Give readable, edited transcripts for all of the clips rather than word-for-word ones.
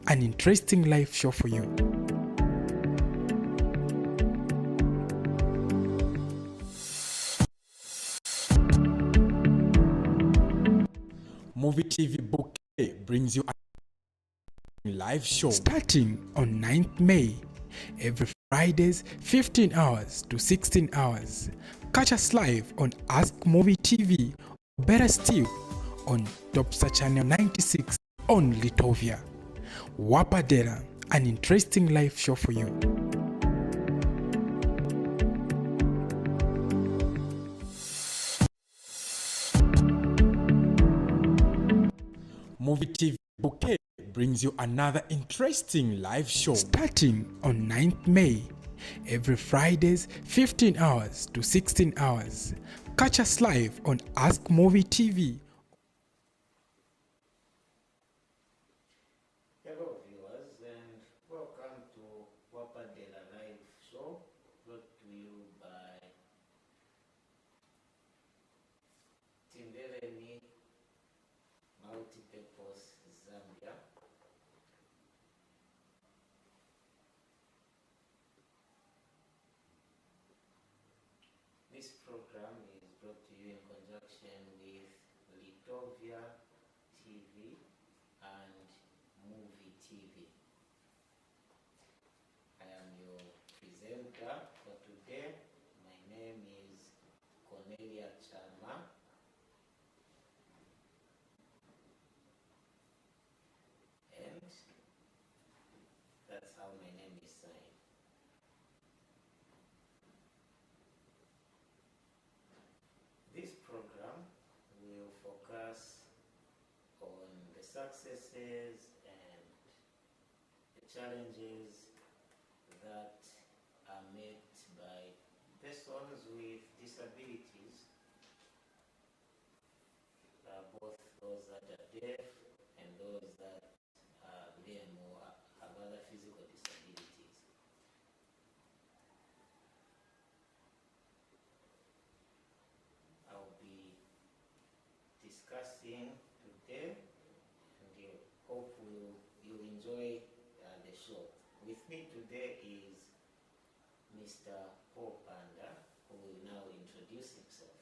an interesting live show for you. Movie TV Bouquet brings you a live show starting on 9th May. Every Fridays, 15 hours to 16 hours. Catch us live on Ask Movie TV, or better still, on Topsa Channel 96 on Litovia. Wapadera, an interesting live show for you. Movie TV Bouquet brings you another interesting live show starting on 9th May. Every Fridays, 15 hours to 16 hours. Catch us live on Ask Movie TV. Hello viewers and welcome to Wapadela Live Show, brought to you by Timveleni Multipurpose Zambia. This program is brought to you in conjunction with Litovia TV and Movie TV. I am your presenter for today. My name is Cornelia Chama. And that's how my name is signed. This program will focus on the successes and the challenges that are met by persons with disabilities, both those that are deaf and those that are lame or have other physical disabilities. I'll be discussing today, and I hope you enjoy the show. With me today is Mr. Paul Panda, who will now introduce himself.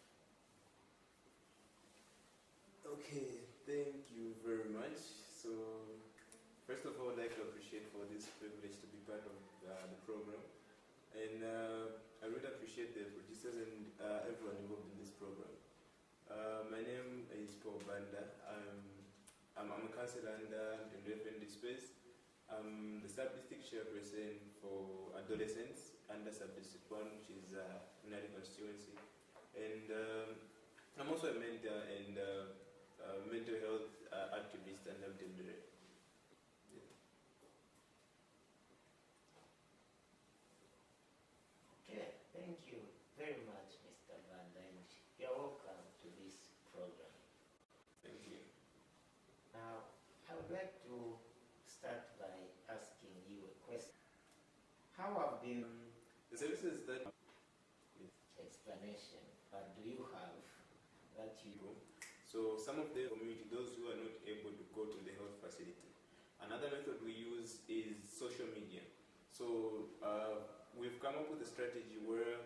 Okay, thank you very much. So, first of all, I'd like to appreciate for this privilege to be part of the program. And I really appreciate the producers and everyone involved in this program. My name is Paul Banda. I'm a counselor under the Reverend Space. I'm the sub-district chairperson for adolescents under sub-district 1, which is Unari constituency. And I'm also a mentor and mental health activist under Timveleni. Okay, thank you very much, Mr. Vanda, and you're welcome to this program. Thank you. Now, I would like to start by asking you a question. How have been The services that explanation, but do you have that you So some of the community, those who are not able to go to the health facility. Another method we use is social media. So we've come up with a strategy where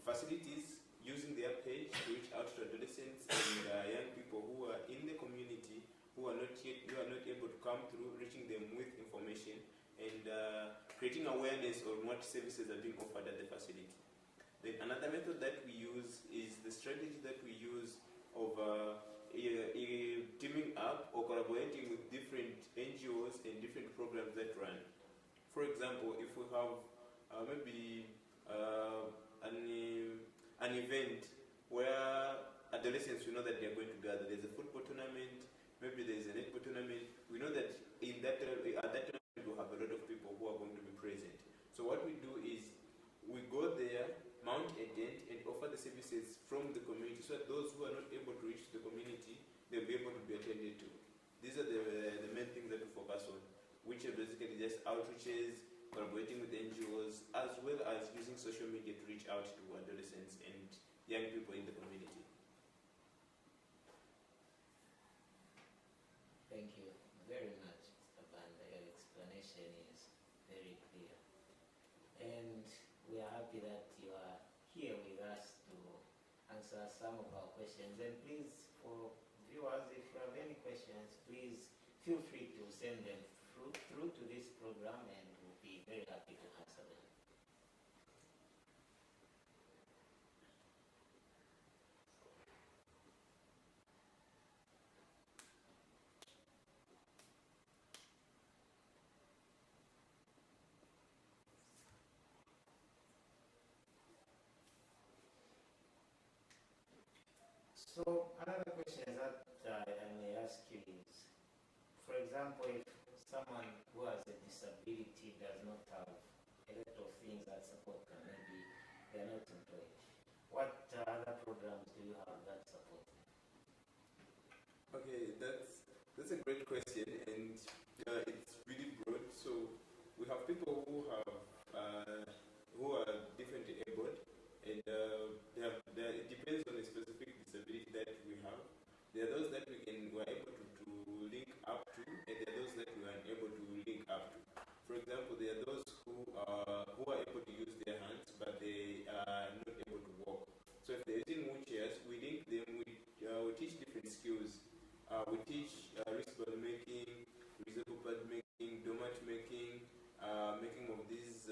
facilities using their page to reach out to adolescents and young people who are in the community who are not able to come through, reaching them with information and creating awareness on what services are being offered at the facility. Then another method that we use is the strategy that we use of teaming up or collaborating with different NGOs and different programs that run. For example, if we have maybe an event where adolescents, we know that they're going to gather. There's a football tournament, maybe there's a netball tournament. We know that at that tournament we'll have a lot of people who are going to be present. So what we do is we go there, mount a tent, and offer the services from the community so that those who are not able to reach the community, they'll be able to be attended to. These are the main things that we focus on, which are basically just outreaches, collaborating with NGOs, as well as using social media to reach out to adolescents and young people in the community. Thank you very much, Mr. very clear. And we are happy that you are here with us to answer some of our questions. And please, for viewers, if you have any questions, please feel free to send them through to this program, and we'll be very happy to answer them. So another question that I may ask you is, for example, if someone who has a disability does not have a lot of things that support them, maybe they are not employed, what other programs do you have that support them? Okay, that's a great question, and it's really broad. So we have people who are differently able, and it depends on the specific disability that we have. There are those that we are able to link up to, and there are those that we are unable to link up to. For example, there are those who are able to use their hands, but they are not able to walk. So if they're using wheelchairs, we link them. We teach different skills. We teach wristband making, reusable pad making, doormat making, making of these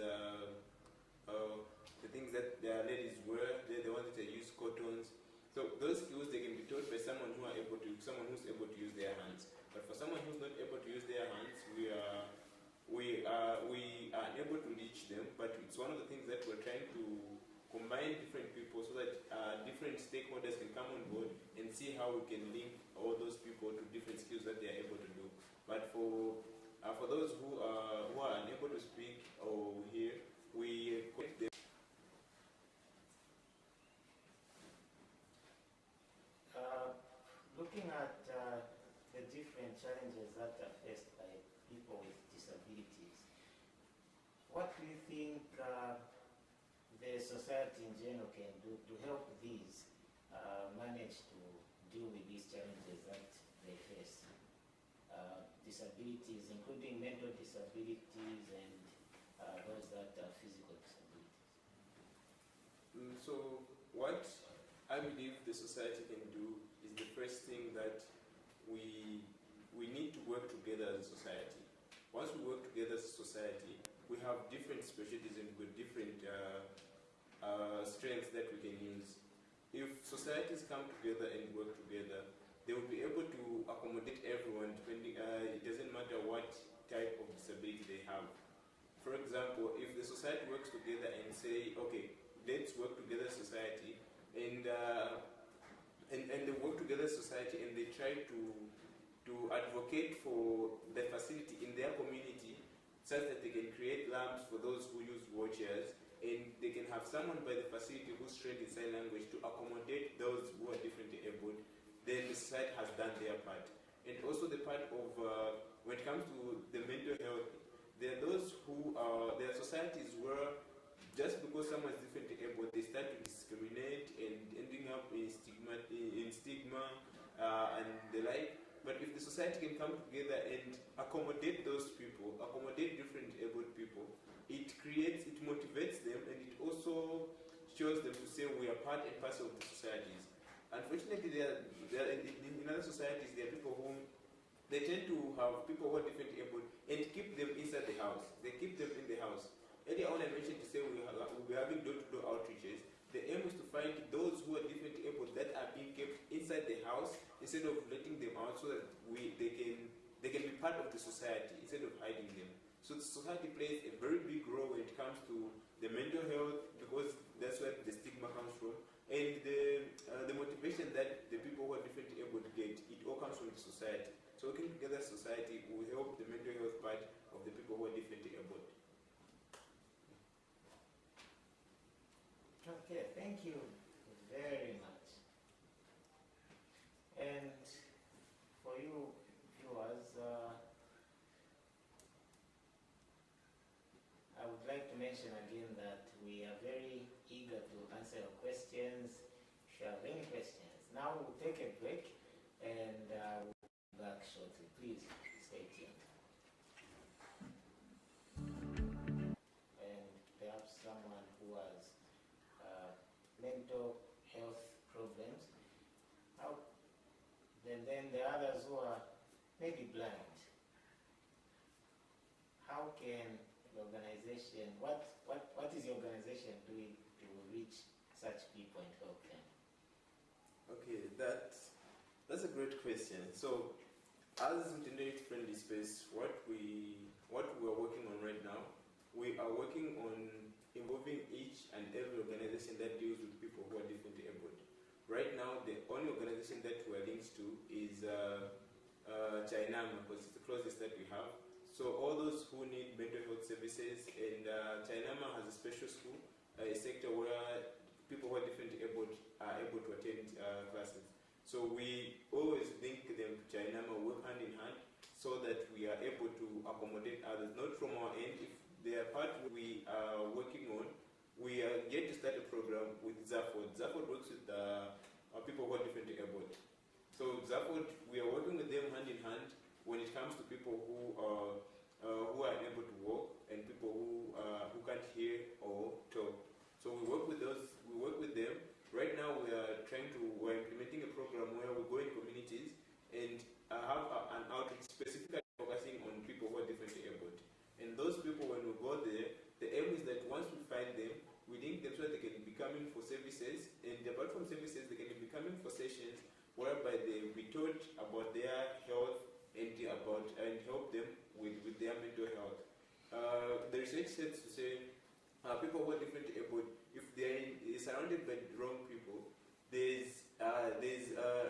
the things that the ladies wear. They're the ones that use cottons. So those skills, they can be taught by someone who's able to use their hands. But for someone who's not able to use their hands, we are unable to reach them. But it's one of the things that we're trying to combine different people so that different stakeholders can come on board and see how we can link all those people to different skills that they are able to do. But for those who are unable to speak or hear, we connect them. Looking at the different challenges that are faced by people with disabilities, what do you think the society in general can do to help these manage to deal with these challenges that they face? Disabilities, including mental disabilities and those that are physical disabilities. So what I believe the society can do is the first thing that we need to work together as a society. Once we work together as a society, we have different specialties and with different strengths that we can use. If societies come together and work together, they will be able to accommodate everyone, depending, it doesn't matter what type of disability they have. For example, if the society works together and say, okay, let's work together as society, and they work together as society and they try to advocate for the facility in their community such that they can create lamps for those who use wheelchairs, and they can have someone by the facility who's trained in sign language to accommodate those who are differently abled, then the society has done their part. And also the part of, when it comes to the mental health, there are those who there are societies where just because someone is differently able, they start to discriminate and ending up in stigma and the like. But if the society can come together and accommodate those people, accommodate different abled people, it motivates them, and it also shows them to say we are part and parcel of the societies. Unfortunately, in other societies, there are people who they tend to have people who are differently able and keep them inside the house. They keep them in the house. Earlier on, I mentioned to say we'll be having door-to-door outreaches. The aim is to find those who are differently able that are being kept inside the house instead of letting them out, so that they can be part of the society instead of hiding them. So the society plays a very big role when it comes to the mental health, because that's where the stigma comes from, and the motivation that the people who are differently able to get. It all comes from the society. So working together as society will help the mental health part of the people who are differently able. Okay, thank you very much. And for you viewers, I would like to mention again that we are very eager to answer your questions. If you have any questions, now we'll take a break and we'll be back shortly. Please stay tuned. mental health problems. Then there are others who are maybe blind. How can the organization, what is the organization doing to reach such people and help them? Okay, that's a great question. So, as internet-friendly space, what we are working on right now, we are working on involving each and every organization that deals with people who are differently abled. Right now, the only organization that we are linked to is Chainama, because it's the closest that we have. So all those who need mental health services, and Chainama has a special school, a sector where people who are differently abled are able to attend classes. So we always link them to Chainama, work hand in hand, so that we are able to accommodate others, not from our end. If they are part we are working on, we are yet to start a program with Zafod. Zafod works with people who are differently abled. So Zafod, we are working with them hand in hand when it comes to people who are unable to walk and people who can't hear or talk. So we work with those. We work with them. Right now, we're implementing a program where we go in communities and have an outreach specifically focusing on people who are differently abled. And those people, when we go there, the aim is that once we find them, we link them so that they can be coming for services, and apart from services, they can be coming for sessions whereby they be taught about their health and help them with their mental health. The research says to say people who are differently abled, if they're surrounded by the wrong people, there's a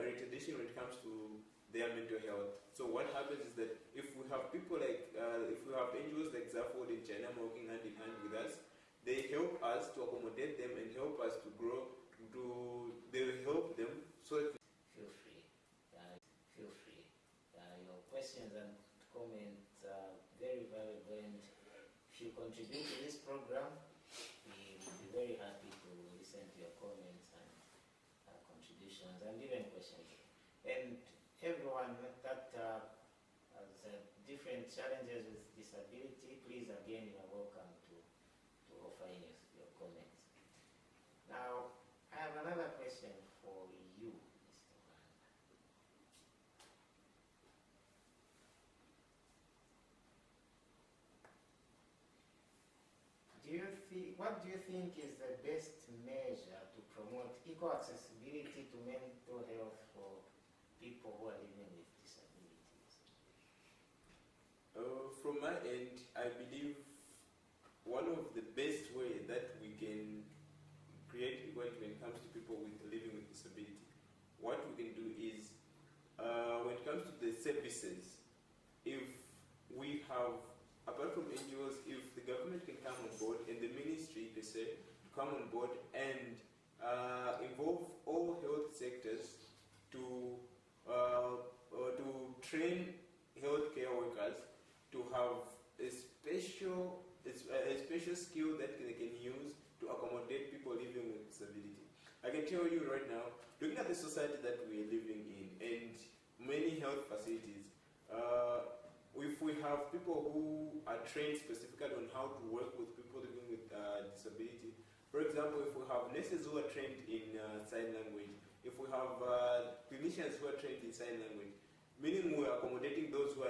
retardation when it comes to their mental health. So what happens is that if we have people like, if we have NGOs like Zafod in China working hand in hand with us, they help us to accommodate them and help us to grow. They help them so that Feel free. Your questions and comments are very valuable, and if you contribute to this program, we will be very happy to listen to your comments and contributions and even questions. And everyone that has different challenges with disability, please again, you are welcome to offer in your comments. Now, I have another question for you, Mr. Wanda. What do you think is the best measure to promote equal accessibility to mental health for people who are living with disabilities? from my end, I believe one of the best ways that we can create equality when it comes to people living with disability, what we can do is, when it comes to the services, if we have, apart from NGOs, if the government can come on board and the ministry per se come on board and involve all health sectors to train healthcare workers to have a special skill that they can use to accommodate people living with disability. I can tell you right now, looking at the society that we are living in and many health facilities, if we have people who are trained specifically on how to work with people living with disability, for example, if we have nurses who are trained in sign language, if we have clinicians who are trained in sign language, meaning we are accommodating those who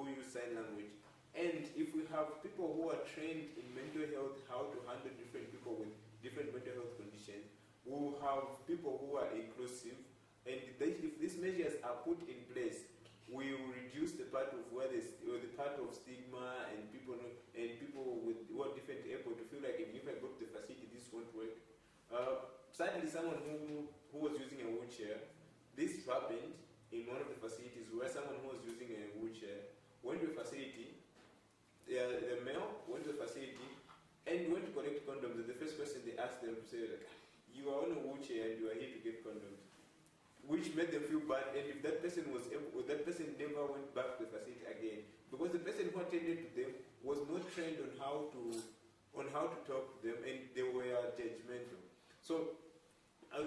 use sign language. And if we have people who are trained in mental health, how to handle different people with different mental health conditions, we will have people who are inclusive, and if these measures are put in place, we will reduce the part of the part of stigma and people who are differently able to feel like if I go to the facility, this won't work. Sadly, someone who was using a wheelchair, this happened in one of the facilities where someone who was using a wheelchair went to a facility, the male went to the facility and went to collect condoms. And the first question they asked them to say, like, you are on a wheelchair and you are here to get condoms, which made them feel bad. And if that person that person never went back to the facility again, because the person who attended to them was not trained on how to talk to them, and they were judgmental. So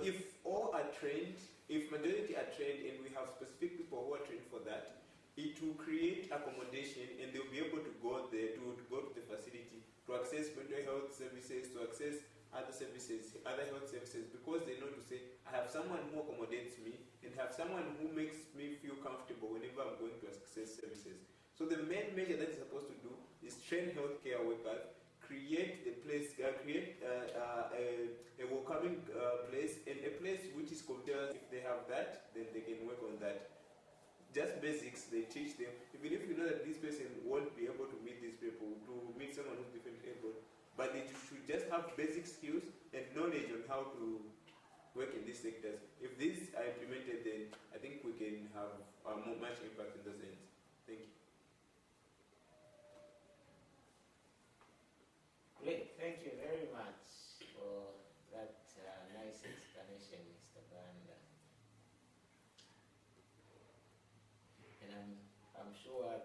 if all are trained, if majority are trained, and we have specific people who are trained for that, it will create accommodation, and they'll be able to go there, to go to the facility, to access mental health services, to access other services, other health services, because they know to say, I have someone who accommodates me and have someone who makes me feel comfortable whenever I'm going to access services. So the main measure that is supposed to do is train healthcare workers, create the place, create a welcoming place, and a place which is compelled. If they have that, then they can work on that. Just basics, they teach them. Even if you know that this person won't be able to meet these people, to meet someone who's differently able, but they should just have basic skills and knowledge on how to work in these sectors. If these are implemented, then I think we can have much impact in those ends. Thank you. Great, thank you very much for that nice explanation, Mr. Banda. And I'm sure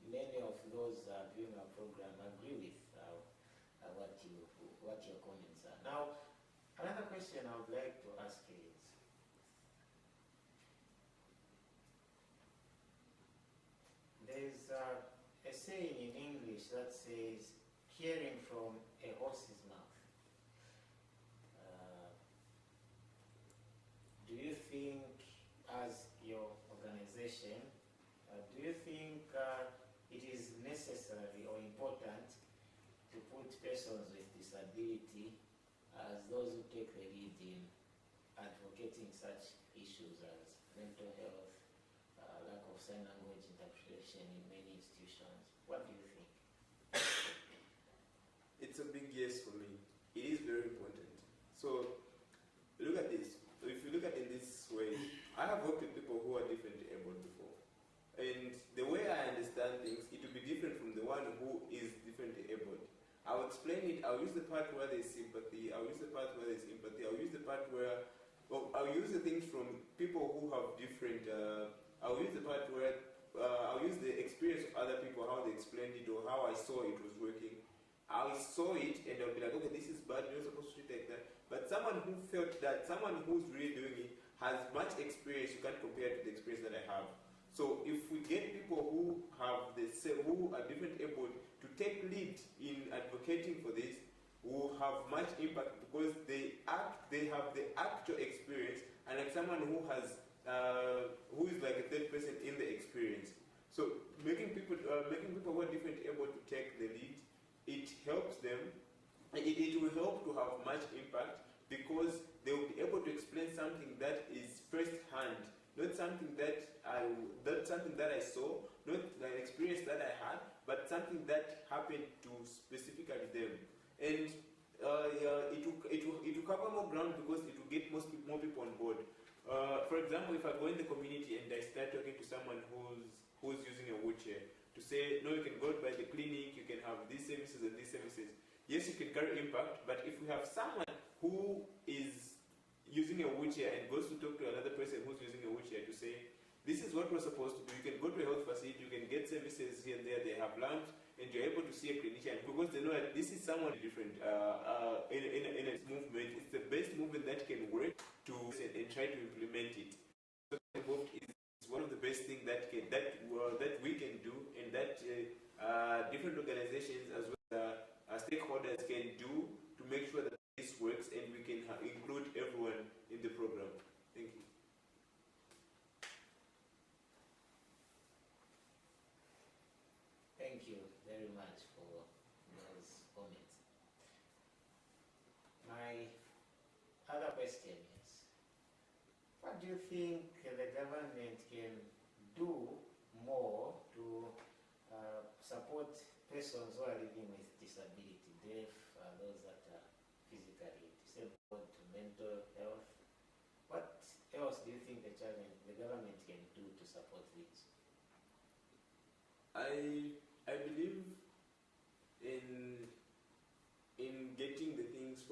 many of those viewing our program agree with what your comments are. Now, another question I would like to ask is, there's a saying in English that says, hearing from a horse's mouth. Do you think, as your organization, do you think it is necessary or important to put persons with disability as those who take the lead in advocating such issues as mental health, lack of sign language interpretation in many institutions? What do you think? It's a big yes for me. It is very important. So look at this. If you look at it this way, I have worked with people who are differently able before. And the way I understand things, it will be different from the one who is differently able. I'll explain it. I'll use the part where there's sympathy. I'll use the part where there's empathy. I'll use the part where, well, I'll use the things from people who have different, I'll use the part where, I'll use the experience of other people, how they explained it or how I saw it was working. I saw it and I'll be like, okay, this is bad, you're not supposed to treat like that. But someone who felt that, someone who's really doing it, has much experience, you can't compare to the experience that I have. So if we get people who have who are different able to take lead in advocating for this, will have much impact because they have the actual experience, and like someone who has who is like a third person in the experience. So making people who are different able to take the lead, it helps them. It will help to have much impact because they will be able to explain something that is first hand, not something that I saw, not an experience that I had, but something that happened to specifically them. And it will cover more ground because it will get more people on board. For example, if I go in the community and I start talking to someone who's using a wheelchair, to say, no, you can go by the clinic, you can have these services and these services. Yes, you can carry impact, but if we have someone who is using a wheelchair and goes to talk to another person who's using a wheelchair to say, this is what we're supposed to do. You can go to a health facility, you can get services here and there, they have lunch, and you're able to see a clinician because they know that this is someone different in a movement. It's the best movement that can work to and try to implement it. So is one of the best things that we can do, and that different organizations as well as stakeholders can do to make sure that this works and we can include everyone in the program. Thank you. Thank you very much for those comments. My other question is, what do you think the government can do more to support persons who are living with disability, deaf, those that are physically disabled, to mental health? What else do you think the government can do to support this? I believe in getting the things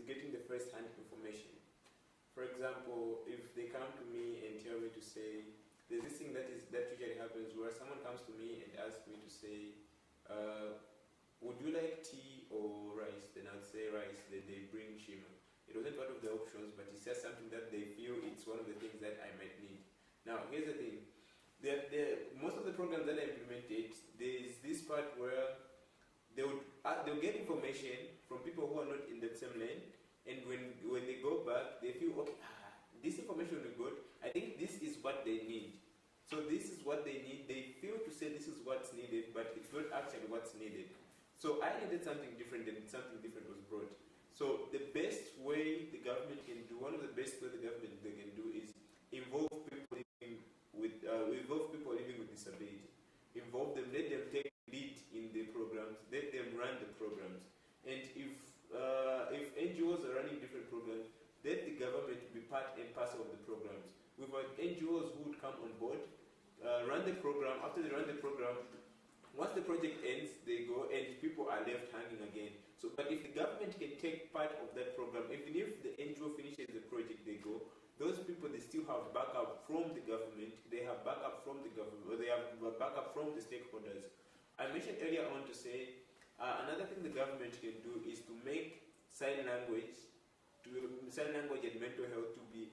getting the first-hand information. For example, if they come to me and tell me to say, there's this thing that usually happens where someone comes to me and asks me to say, would you like tea or rice? Then I'd say rice. Then they bring shima. It wasn't one of the options, but it's just something that they feel it's one of the things that I might need. Now, here's the thing. Most of the programs that I implemented, there's this part where they'll get information from people who are not in that same lane, and when they go back, they feel, okay, this information we got, I think this is what they need. So this is what they need. They feel to say this is what's needed, but it's not actually what's needed. So I needed something different, and something different was brought. So the best way the government can do, one of the best ways the government can do is involve people living with disability. Involve them, let them take lead in the programs, let them run the programs. And if NGOs are running different programs, let the government be part and parcel of the programs. We've got NGOs who would come on board, run the program. After they run the program, once the project ends, they go and people are left hanging again. So, but if the government can take part of that program, even if the NGO finishes the project, they go. Those people, they still have backup from the government. They have backup from the government, or they have backup from the stakeholders. I mentioned earlier on to say another thing the government can do is to make sign language and mental health to be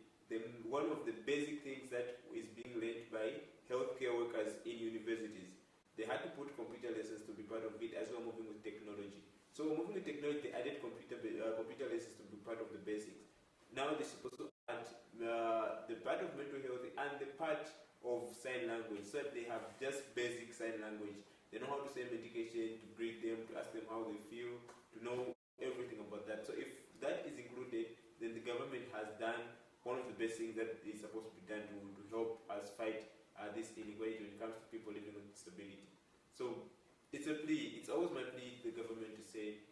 one of the basic things that is being learned by healthcare workers in universities. They had to put computer lessons to be part of it as we're moving with technology. So moving with technology, they added computer lessons to be part of the basics. Now they're supposed to add the part of mental health and the part of sign language, so that they have just basic sign language. They know how to say medication, to greet them, to ask them how they feel, to know everything about that. So if that is included, then the government has done one of the best things that is supposed to be done to help us fight this inequality when it comes to people living with disability. So it's a plea, it's always my plea to the government to say,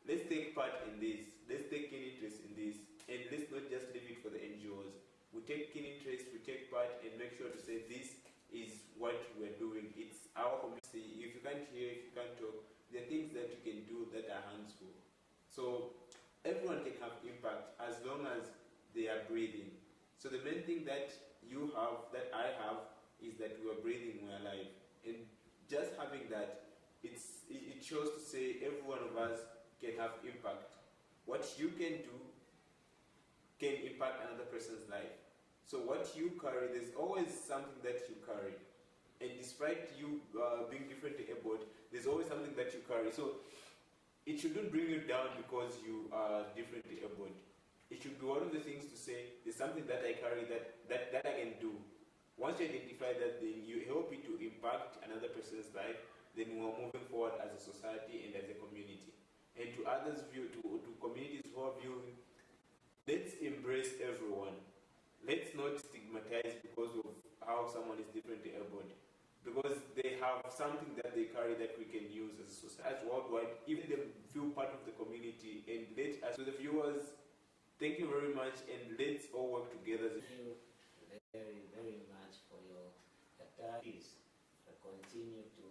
let's take part in this, let's take keen interest in this, and let's not just leave it for the NGOs. We take keen interest, we take part, and make sure to say this is what we're doing. It's our community. If you can't hear, if you can't talk, there are things that you can do that are hands-full. So everyone can have impact as long as they are breathing. So the main thing that you have, that I have, is that we are breathing, we are alive. And just having that, it shows to say every one of us can have impact. What you can do can impact another person's life. So what you carry, there's always something that you carry. And despite you being differently abled, there's always something that you carry. So it shouldn't bring you down because you are differently abled. It should be one of the things to say, there's something that I carry that I can do. Once you identify that, then you help it to impact another person's life, then we're moving forward as a society and as a community. And to others view, to communities who are viewing, let's embrace everyone. Let's not stigmatize because of how someone is differently abled. Because they have something that they carry that we can use as a society, as worldwide, even them feel part of the community. And let us, to the viewers, thank you very much, and let's all work together. Thank you very, very much for your peace. Continue to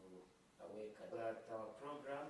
awaken that our program